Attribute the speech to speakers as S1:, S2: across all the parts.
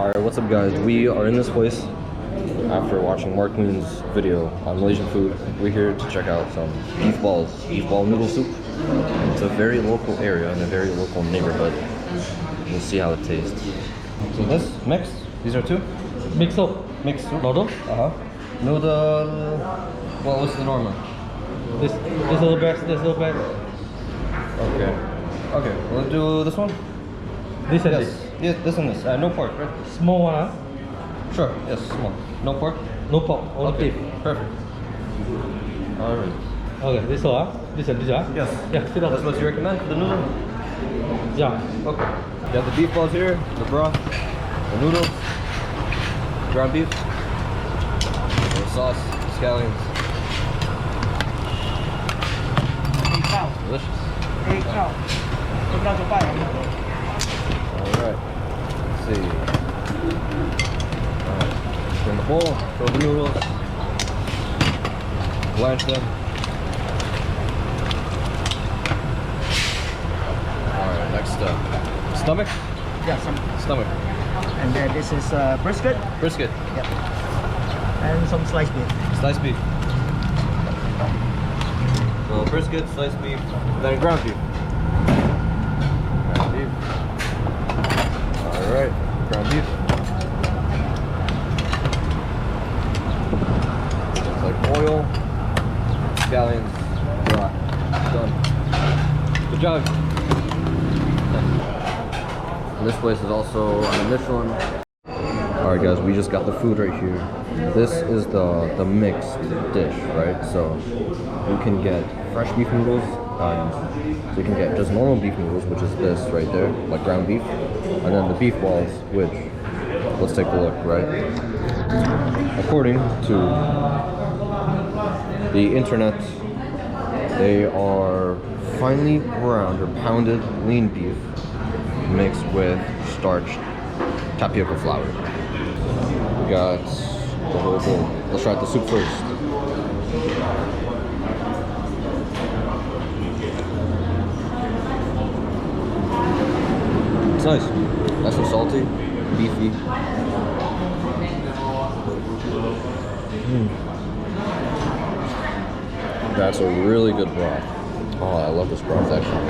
S1: Alright, what's up guys? We are in this place after watching Mark Moon's video on Malaysian food. We're here to check out some beef ball noodle soup. It's a very local area in a very local neighborhood. We'll see how it tastes. So this mixed, these are two?
S2: Mixed soup.
S1: Mixed soup?
S2: Noodle?
S1: Noodle, what was the normal?
S2: This is the best, this is the best.
S1: Okay, we'll do this one?
S2: This and
S1: Yes.
S2: this.
S1: Yes, this and this. No pork, right?
S2: Small one, huh?
S1: Sure, yes, small. No pork?
S2: No pork, only
S1: Okay,
S2: beef.
S1: perfect. Alright.
S2: Okay, this one, huh? This and this, huh?
S1: Yes.
S2: Yeah, sit down.
S1: That's what you recommend for the noodle?
S2: Yeah.
S1: Okay. You have the beef balls here, the broth, the noodles, ground beef, the sauce, scallions. Delicious. Alright. Let's see. Alright. Put in the bowl, throw the noodles, blanch them. Alright, next up. Stomach?
S3: Yeah, some.
S1: Stomach.
S3: And then this is brisket.
S1: Brisket.
S3: Yeah. And some sliced beef.
S1: Sliced beef. So brisket, sliced beef, then ground beef. Ground beef. Alright, ground beef. Looks like oil, scallions, broth. Done. Good job. And this place is also on a Michelin. Alright guys, we just got the food right here. This is the mixed dish, right? So you can get fresh beef noodles, so you can get just normal beef noodles, which is this right there, like ground beef, and then the beef balls, which, let's take a look, right? According to the internet, they are finely ground or pounded lean beef mixed with starched tapioca flour. We got the whole bowl. Let's try the soup first. It's nice. Nice and salty, beefy. That's a really good broth. Oh, I love this broth actually.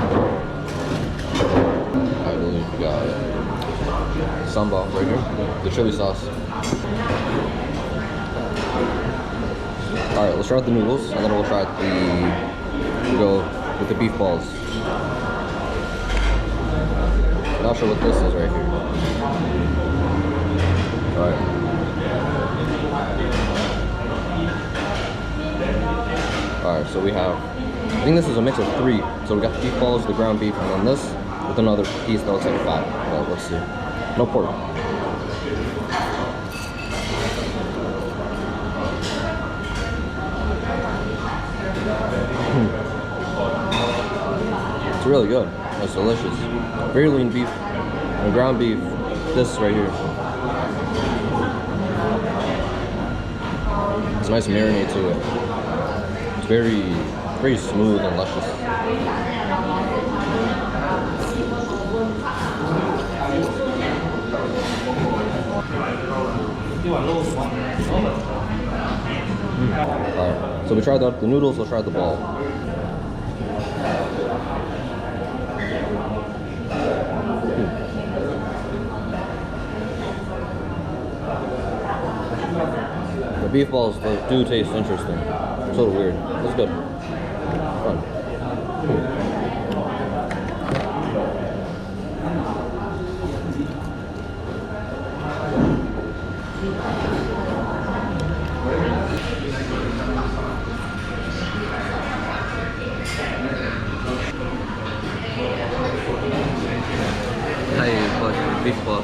S1: I believe we got sambal right here, the chili sauce. Alright, let's try out the noodles, and then we'll try out we'll go with the beef balls. Not sure what this is right here. Alright. Alright, so we have, I think this is a mix of three. So we got the beef balls, the ground beef, and then this with another piece that looks like fat. But let's see. No pork. It's really good. It's delicious. Very lean beef and ground beef. This right here. It's a nice marinade to it. It's very smooth and luscious. Alright, so we tried the noodles, let's try the ball. The beef balls do taste interesting. It's a little weird. It's good. Fun. Hi, beef ball.